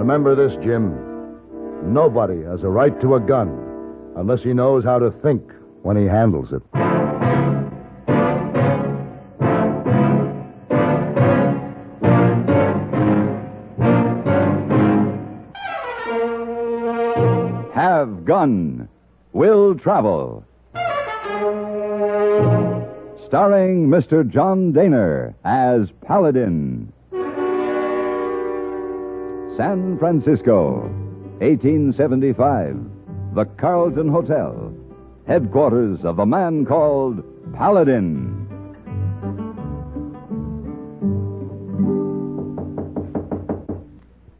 Remember this, Jim. Nobody has a right to a gun unless he knows how to think when he handles it. Have Gun. Will Travel. Starring Mr. John Daner as Paladin. San Francisco, 1875. The Carlton Hotel, headquarters of a man called Paladin.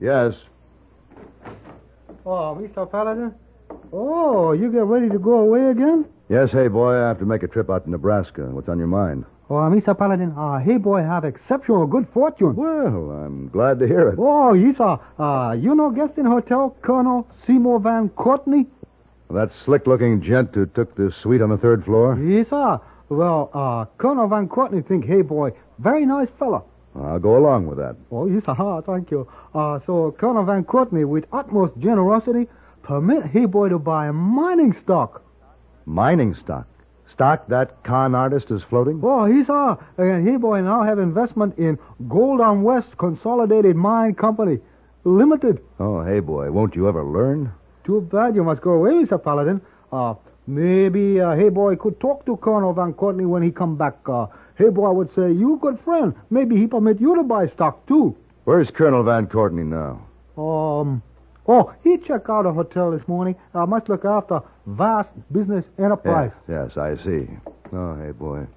Yes. Oh, Mr. Paladin? Oh, you get ready to go away again? Yes, hey, boy, I have to make a trip out to Nebraska. What's on your mind? Oh, Mr. Paladin, hey, boy, have exceptional good fortune. Well, I'm glad to hear it. Oh, yes, you know guest in hotel, Colonel Seymour Van Courtney? That slick-looking gent who took the suite on the third floor? Yes, sir. Well, Colonel Van Courtney think, hey, boy, very nice fella. I'll go along with that. Oh, yes, thank you. So Colonel Van Courtney, with utmost generosity, permit hey, boy to buy mining stock. Mining stock? Stock that con artist is floating? Oh, yes, sir. And hey, boy, now have investment in Gold on West Consolidated Mine Company, Limited. Oh, hey, boy, won't you ever learn? Too bad you must go away, Mr. Paladin. Maybe, hey, boy, could talk to Colonel Van Courtney when he come back. Hey, boy, would say, you good friend. Maybe he permit you to buy stock, too. Where's Colonel Van Courtney now? He checked out a hotel this morning. Must look after vast business enterprise. Yes, I see. Oh, hey, boy.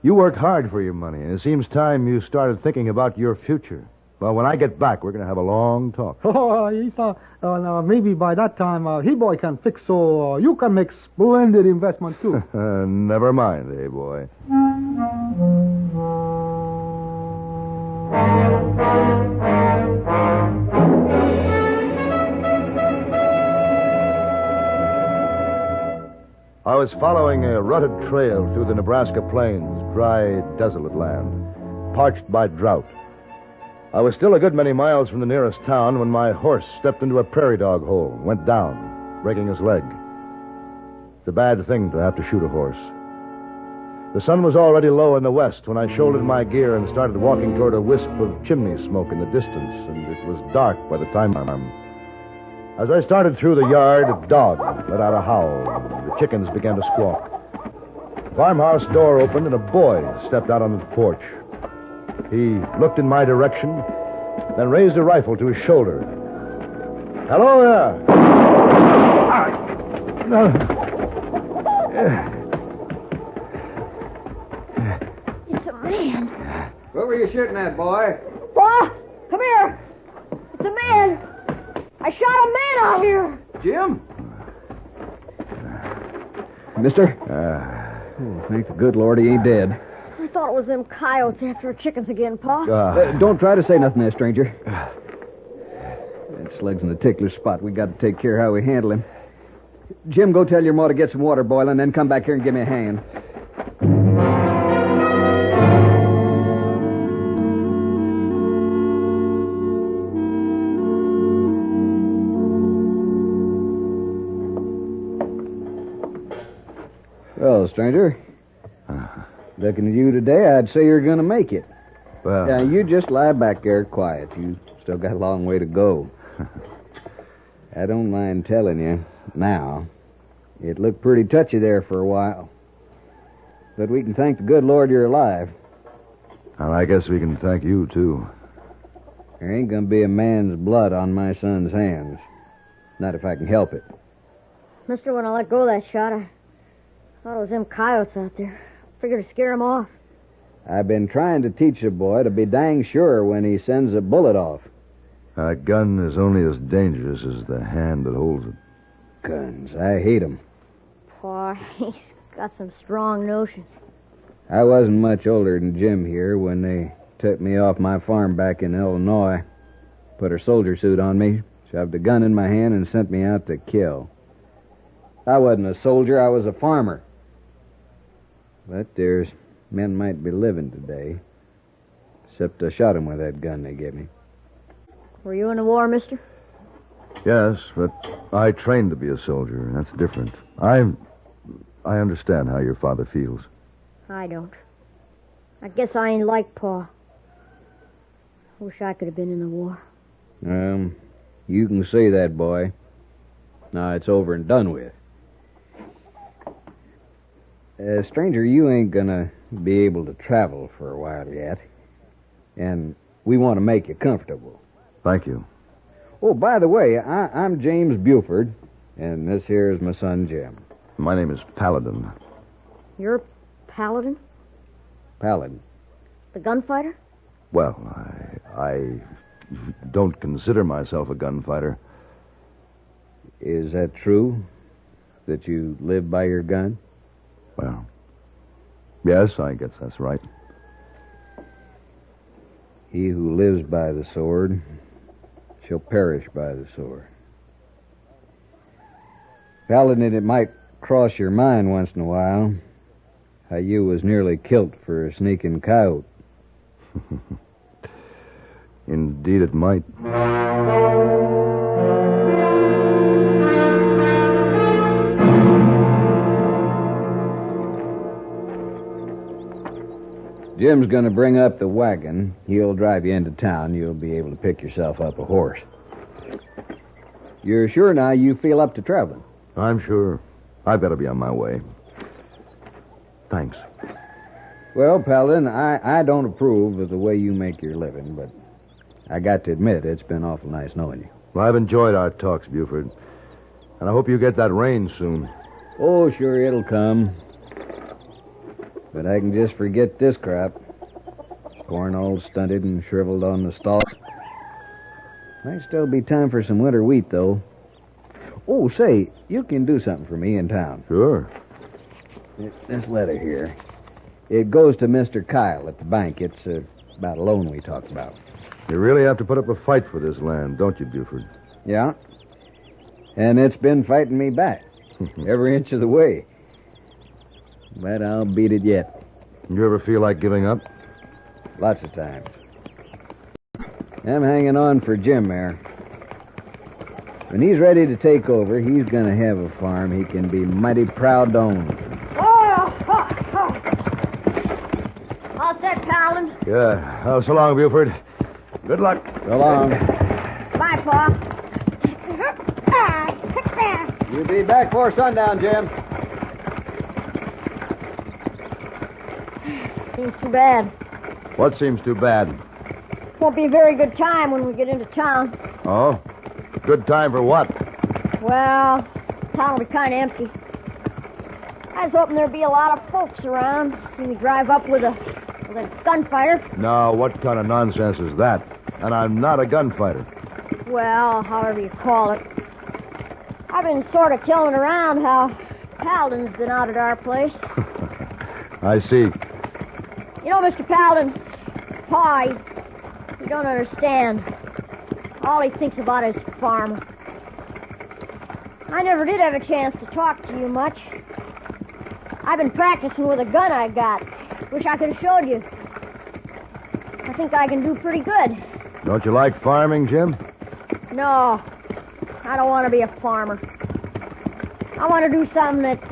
You work hard for your money, and it seems time you started thinking about your future. Well, when I get back, we're going to have a long talk. Oh, yes, now maybe by that time, he boy can fix so you can make splendid investment, too. Never mind, hey, boy. I was following a rutted trail through the Nebraska plains, dry, desolate land, parched by drought. I was still a good many miles from the nearest town when my horse stepped into a prairie dog hole, went down, breaking his leg. It's a bad thing to have to shoot a horse. The sun was already low in the west when I shouldered my gear and started walking toward a wisp of chimney smoke in the distance, and it was dark by the time As I started through the yard, a dog let out a howl, and the chickens began to squawk. The farmhouse door opened, and a boy stepped out on the porch. He looked in my direction, then raised a rifle to his shoulder. Hello there! It's a man. What were you shooting at, boy? Boy, come here. It's a man. I shot a man out here. Jim? Mister? Thank the good Lord he ain't dead. I thought it was them coyotes after our chickens again, Pa. Don't try to say nothing there, stranger. That slug's in a tickler spot. We got to take care of how we handle him. Jim, go tell your ma to get some water boiling, then come back here and give me a hand. Well, stranger, looking at you today, I'd say you're going to make it. Well, Now, you just lie back there quiet. You still got a long way to go. I don't mind telling you now. It looked pretty touchy there for a while. But we can thank the good Lord you're alive. and I guess we can thank you, too. There ain't going to be a man's blood on my son's hands. Not if I can help it. Mister, when I let go of that shot, I thought it was them coyotes out there. Figured to scare them off. I've been trying to teach a boy to be dang sure when he sends a bullet off. A gun is only as dangerous as the hand that holds it. Guns, I hate 'em. Pa, he's got some strong notions. I wasn't much older than Jim here when they took me off my farm back in Illinois, put a soldier suit on me, shoved a gun in my hand, and sent me out to kill. I wasn't a soldier, I was a farmer. But there's men might be living today, except I shot 'em with that gun they gave me. Were you in the war, mister? Yes, but I trained to be a soldier. That's different. I understand how your father feels. I don't. I guess I ain't like Pa. Wish I could have been in the war. You can say that, boy. Now it's over and done with. Stranger, you ain't gonna be able to travel for a while yet. And we want to make you comfortable. Thank you. Oh, by the way, I'm James Buford, and this here is my son, Jim. My name is Paladin. You're Paladin? Paladin. The gunfighter? Well, I don't consider myself a gunfighter. Is that true? That you live by your gun? Well, yes, I guess that's right. He who lives by the sword shall perish by the sword. Paladin, it might cross your mind once in a while how you was nearly killed for a sneaking coyote. Indeed, it might. Jim's going to bring up the wagon. He'll drive you into town. You'll be able to pick yourself up a horse. You're sure now you feel up to traveling? I'm sure. I've got to be on my way. Thanks. Well, Paladin, I don't approve of the way you make your living, but I got to admit it's been awful nice knowing you. Well, I've enjoyed our talks, Buford. And I hope you get that rain soon. Oh, sure, it'll come. But I can just forget this crap. Corn all stunted and shriveled on the stalks. Might still be time for some winter wheat, though. Oh, say, you can do something for me in town. Sure. This letter here. It goes to Mr. Kyle at the bank. It's about a loan we talked about. You really have to put up a fight for this land, don't you, Buford? Yeah. And it's been fighting me back. Every inch of the way. But I'll beat it yet. You ever feel like giving up? Lots of times. I'm hanging on for Jim there. When he's ready to take over, he's going to have a farm he can be mighty proud to own. All set, Paladin. Yeah. Oh, so long, Buford. Good luck. So long. Bye, Pa. You'll be back before sundown, Jim. Seems too bad. What seems too bad? Won't be a very good time when we get into town. Oh? Good time for what? Well, town will be kind of empty. I was hoping there'd be a lot of folks around. See me drive up with a gunfighter. No, what kind of nonsense is that? And I'm not a gunfighter. Well, however you call it. I've been sort of telling around how Paladin's been out at our place. I see. You know, Mr. Paladin, Pa, you don't understand. All he thinks about is farm. I never did have a chance to talk to you much. I've been practicing with a gun I got. Wish I could have showed you. I think I can do pretty good. Don't you like farming, Jim? No, I don't want to be a farmer. I want to do something that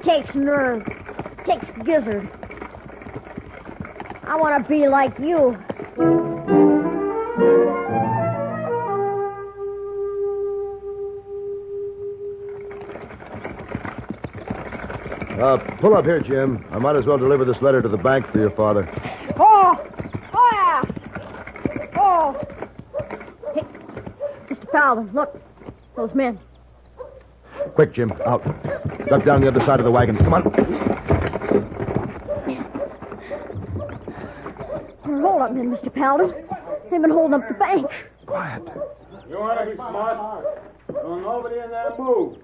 takes nerve, takes gizzard. I want to be like you. Pull up here, Jim. I might as well deliver this letter to the bank for your father. Oh! Oh, yeah! Oh! Hey, Mr. Paladin, look. Those men. Quick, Jim. Out. Duck down the other side of the wagon. Come on. They're hold-up men, Mr. Paladin. They've been holding up the bank. Quiet. You want to be smart? Don't nobody in there move.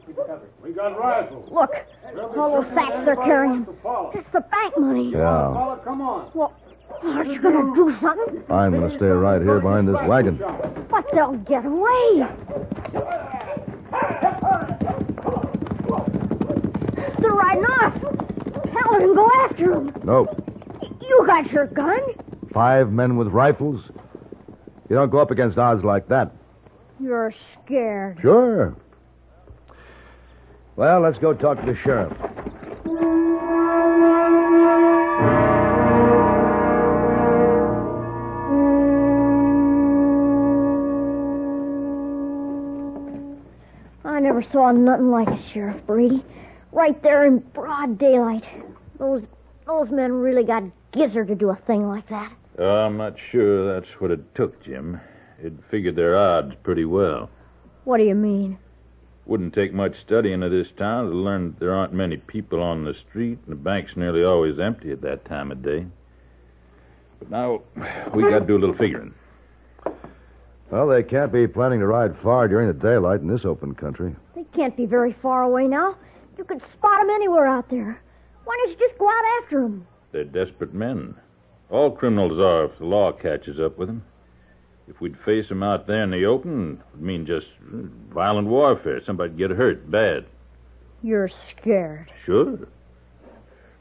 We got rifles. Look, all those sacks they're carrying. That's the bank money. Yeah. Fella, come on. Well, aren't you going to do something? I'm going to stay right here behind this wagon. But they'll get away. They're riding off. Paladin, go after them. No. You got your gun. 5 men with rifles? You don't go up against odds like that. You're scared. Sure. Well, let's go talk to the sheriff. I never saw nothing like it, Sheriff Brady. Right there in broad daylight. Those men really got gizzard to do a thing like that. I'm not sure that's what it took, Jim. It figured their odds pretty well. What do you mean? Wouldn't take much studying of this town to learn that there aren't many people on the street, and the bank's nearly always empty at that time of day. But now, we got to do a little figuring. Well, they can't be planning to ride far during the daylight in this open country. They can't be very far away now. You could spot them anywhere out there. Why don't you just go out after them? They're desperate men. All criminals are if the law catches up with them. If we'd face them out there in the open, it would mean just violent warfare. Somebody'd get hurt bad. You're scared. Sure.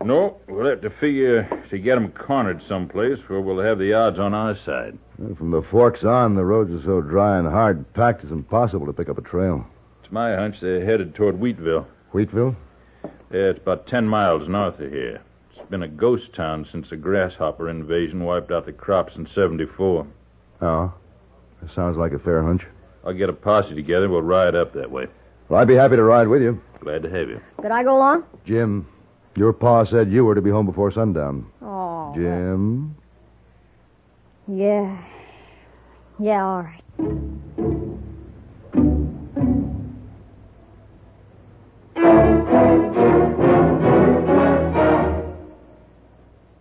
No, we'll have to figure to get them cornered someplace where we'll have the odds on our side. Well, from the forks on, the roads are so dry and hard-packed it's impossible to pick up a trail. It's my hunch they're headed toward Wheatville. Wheatville? Yeah, it's about 10 miles north of here. It's been a ghost town since the grasshopper invasion wiped out the crops in 74. Oh, that sounds like a fair hunch. I'll get a posse together. We'll ride up that way. Well, I'd be happy to ride with you. Glad to have you. Could I go along? Jim, your pa said you were to be home before sundown. Oh. Jim? Yeah. Yeah, all right.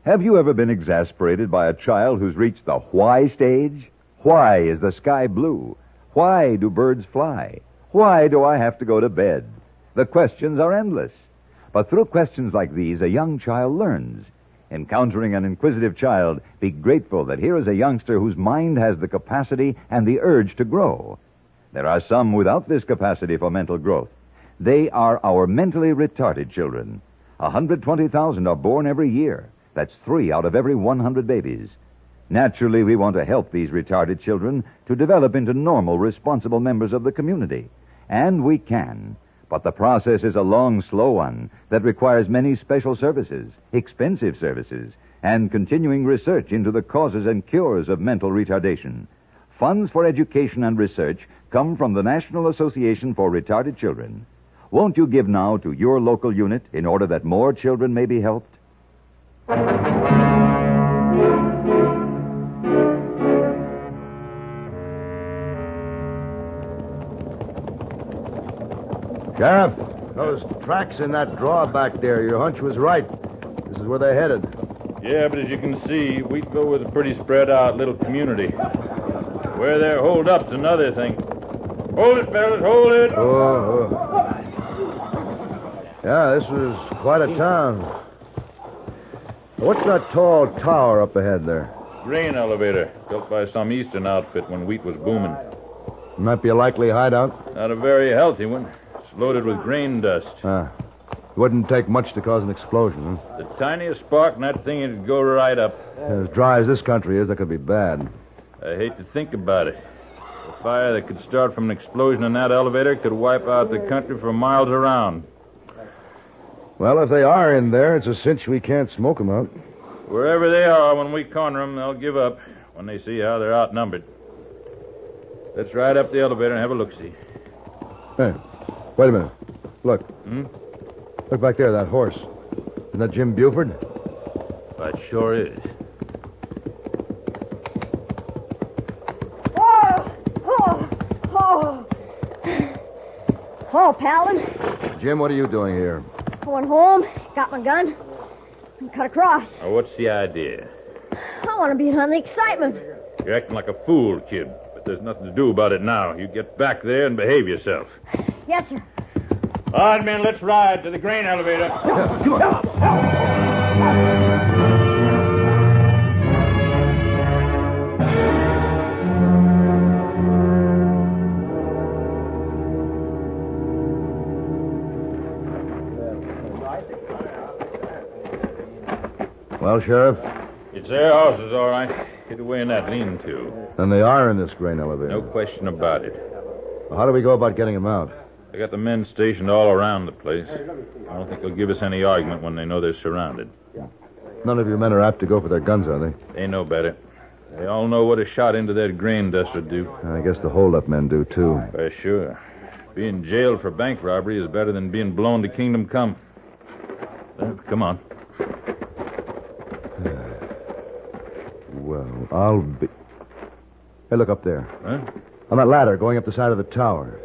Have you ever been exasperated by a child who's reached the why stage? Why is the sky blue? Why do birds fly? Why do I have to go to bed? The questions are endless. But through questions like these, a young child learns. Encountering an inquisitive child, be grateful that here is a youngster whose mind has the capacity and the urge to grow. There are some without this capacity for mental growth. They are our mentally retarded children. 120,000 are born every year. That's 3 out of every 100 babies. Naturally, we want to help these retarded children to develop into normal, responsible members of the community. And we can. But the process is a long, slow one that requires many special services, expensive services, and continuing research into the causes and cures of mental retardation. Funds for education and research come from the National Association for Retarded Children. Won't you give now to your local unit in order that more children may be helped? Sheriff, those tracks in that draw back there, your hunch was right. This is where they're headed. Yeah, but as you can see, Wheatville was a pretty spread out little community. Where they're holed up's another thing. Hold it, fellas, hold it. Oh. Yeah, this was quite a town. What's that tall tower up ahead there? Grain elevator, built by some eastern outfit when wheat was booming. Might be a likely hideout. Not a very healthy one. It's loaded with grain dust. Wouldn't take much to cause an explosion, huh? The tiniest spark in that thing would go right up. As dry as this country is, that could be bad. I hate to think about it. A fire that could start from an explosion in that elevator could wipe out the country for miles around. Well, if they are in there, it's a cinch we can't smoke them out. Wherever they are, when we corner them, they'll give up when they see how they're outnumbered. Let's ride up the elevator and have a look-see. Hey, wait a minute. Look. Hmm? Look back there, that horse. Isn't that Jim Buford? That sure is. Oh, Paladin. Jim, what are you doing here? I went home, got my gun, and cut across. Now, what's the idea? I want to be in on the excitement. You're acting like a fool, kid. But there's nothing to do about it now. You get back there and behave yourself. Yes, sir. All right, men, let's ride to the grain elevator. Come on. Well, Sheriff? It's their horses, all right. hid away in that lean-to. And they are in this grain elevator. No question about it. Well, how do we go about getting them out? They got the men stationed all around the place. I don't think they'll give us any argument when they know they're surrounded. None of your men are apt to go for their guns, are they? They know better. They all know what a shot into that grain dust would do. I guess the hold-up men do, too. Why, sure. Being jailed for bank robbery is better than being blown to kingdom come. Come on. Well, I'll be... Hey, look up there. Huh? On that ladder going up the side of the tower.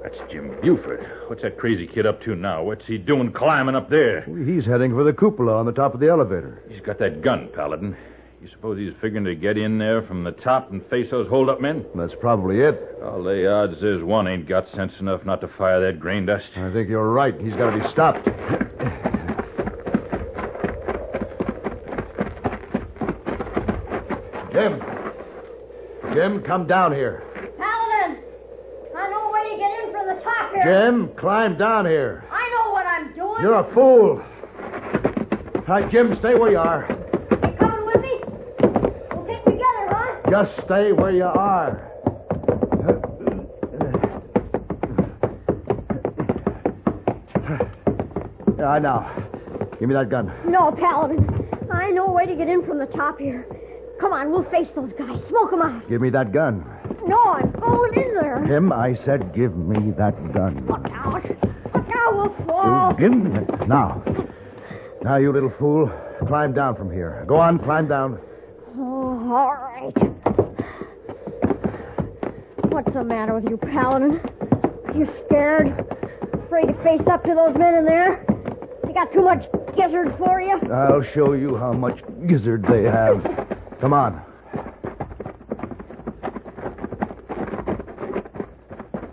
That's Jim Buford. What's that crazy kid up to now? What's he doing climbing up there? He's heading for the cupola on the top of the elevator. He's got that gun, Paladin. You suppose he's figuring to get in there from the top and face those hold-up men? That's probably it. I'll lay odds there's one ain't got sense enough not to fire that grain dust. I think you're right. He's got to be stopped. Jim, come down here. Paladin! I know a way to get in from the top here. Jim, climb down here. I know what I'm doing. You're a fool. All right, Jim, stay where you are. You coming with me? We'll take together, huh? Just stay where you are. Now, give me that gun. No, Paladin. I know a way to get in from the top here. Come on, we'll face those guys. Smoke them out. Give me that gun. No, I'm going in there. Jim, I said give me that gun. Look out. Look out, we'll fall. Give me it. Now, you little fool, climb down from here. Go on, climb down. Oh, all right. What's the matter with you, Paladin? You scared? Afraid to face up to those men in there? They got too much gizzard for you? I'll show you how much gizzard they have. Come on.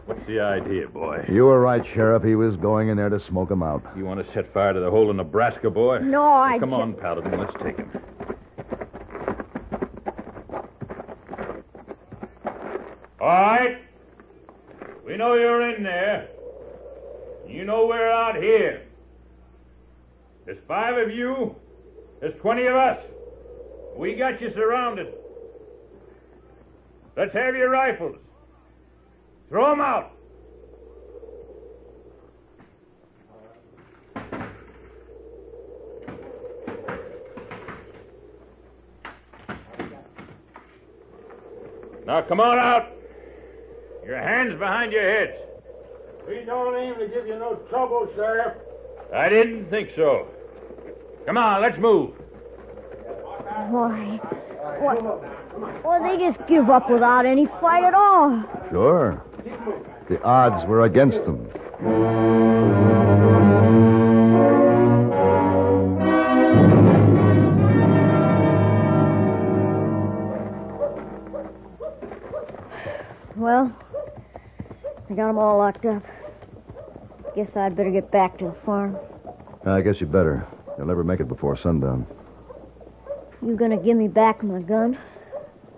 What's the idea, boy? You were right, Sheriff. He was going in there to smoke them out. You want to set fire to the whole of Nebraska, boy? No, I Come just... on, Paladin. Let's take him. All right. We know you're in there. You know we're out here. There's 5 of you. There's 20 of us. We got you surrounded. Let's have your rifles. Throw them out. Now come on out. Your hands behind your heads. We don't aim to give you no trouble, Sheriff. I didn't think so. Come on, let's move. Why? What? Well, they just give up without any fight at all. Sure. The odds were against them. Well, I got them all locked up. Guess I'd better get back to the farm. I guess you better. You'll never make it before sundown. You gonna give me back my gun?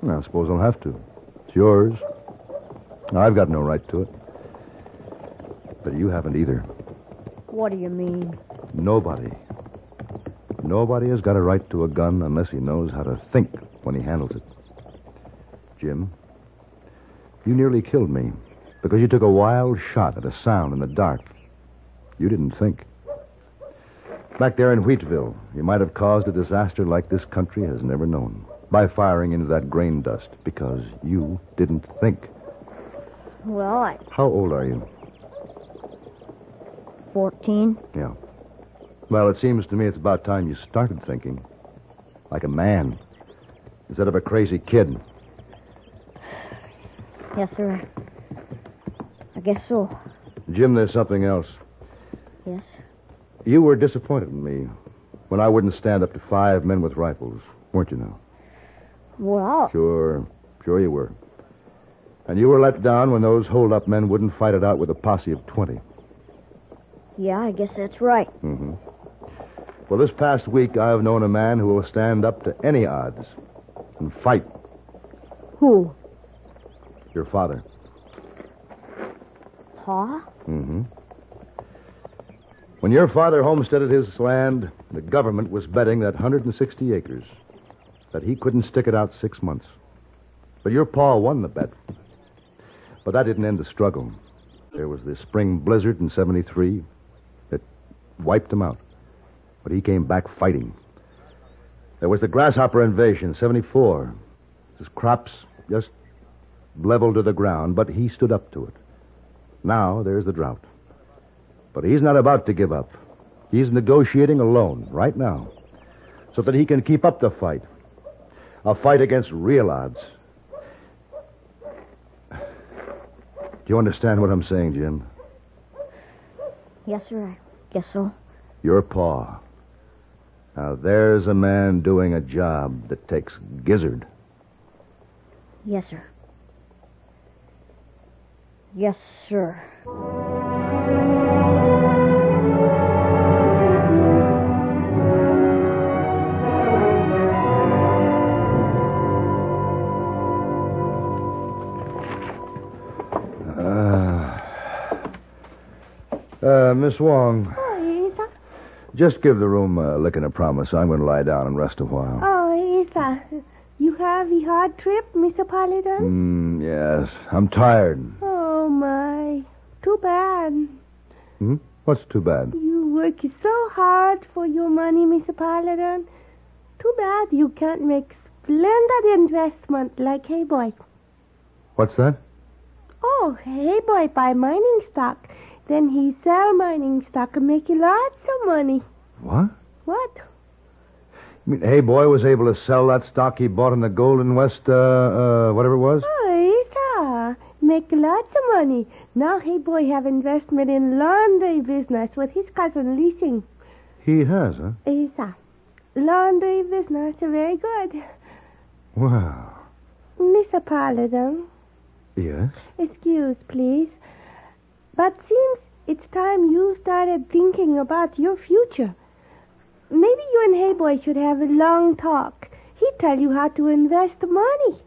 Well, I suppose I'll have to. It's yours. I've got no right to it. But you haven't either. What do you mean? Nobody. Nobody has got a right to a gun unless he knows how to think when he handles it. Jim, you nearly killed me because you took a wild shot at a sound in the dark. You didn't think. Back there in Wheatville, you might have caused a disaster like this country has never known by firing into that grain dust because you didn't think. Well, How old are you? 14. Yeah. Well, it seems to me it's about time you started thinking. Like a man. Instead of a crazy kid. Yes, sir. I guess so. Jim, there's something else. Yes. You were disappointed in me when I wouldn't stand up to 5 men with rifles, weren't you now? Well, Sure you were. And you were let down when those hold-up men wouldn't fight it out with a posse of 20. yeah, I guess that's right. Mm-hmm. Well, this past week, I've known a man who will stand up to any odds and fight. Who? Your father. Pa? Mm-hmm. When your father homesteaded his land, the government was betting that 160 acres that he couldn't stick it out 6 months. But your pa won the bet. But that didn't end the struggle. There was the spring blizzard in 73 that wiped him out. But he came back fighting. There was the grasshopper invasion in 74. His crops just leveled to the ground, but he stood up to it. Now there's the drought. But he's not about to give up. He's negotiating alone right now so that he can keep up the fight. A fight against real odds. Do you understand what I'm saying, Jim? Yes, sir. I guess so. Your pa. Now, there's a man doing a job that takes gizzard. Yes, sir. Yes, sir. Miss Wong. Oh, Isa. Just give the room a lick and a promise. I'm going to lie down and rest a while. Oh, Isa. You have a hard trip, Mr. Paladin? Yes. I'm tired. Oh, my. Too bad. What's too bad? You work so hard for your money, Mr. Paladin. Too bad you can't make splendid investment like Hey Boy. What's that? Oh, Hey Boy buy mining stock. Then he sell mining stock and make lots of money. What? What? You mean Hey Boy was able to sell that stock he bought in the Golden West, whatever it was? Oh, Isa. Make lots of money. Now Hey Boy have investment in laundry business with his cousin leasing. He has, huh? Isa. Laundry business very good. Wow. Mr. Paladin. Yes? Excuse, please. But seems it's time you started thinking about your future. Maybe you and Hey Boy should have a long talk. He'd tell you how to invest money.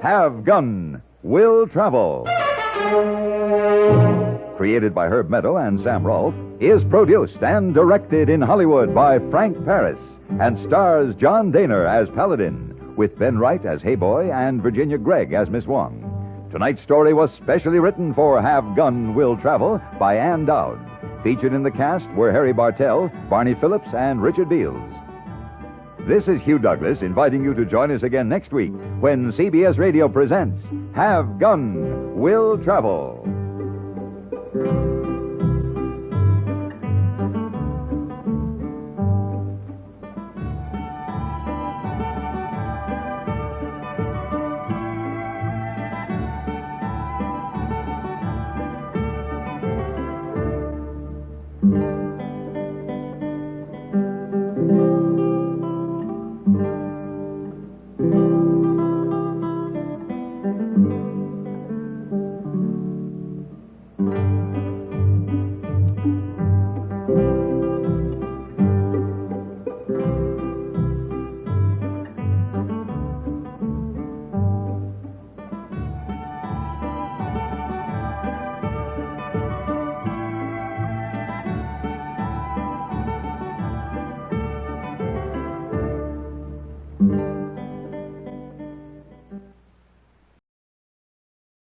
Have Gun Will Travel. Created by Herb Meadow and Sam Rolfe, is produced and directed in Hollywood by Frank Paris and stars John Daner as Paladin, with Ben Wright as Hey Boy and Virginia Gregg as Miss Wong. Tonight's story was specially written for Have Gun Will Travel by Ann Dowd. Featured in the cast were Harry Bartell, Barney Phillips, and Richard Beals. This is Hugh Douglas inviting you to join us again next week when CBS Radio presents Have Gun Will Travel.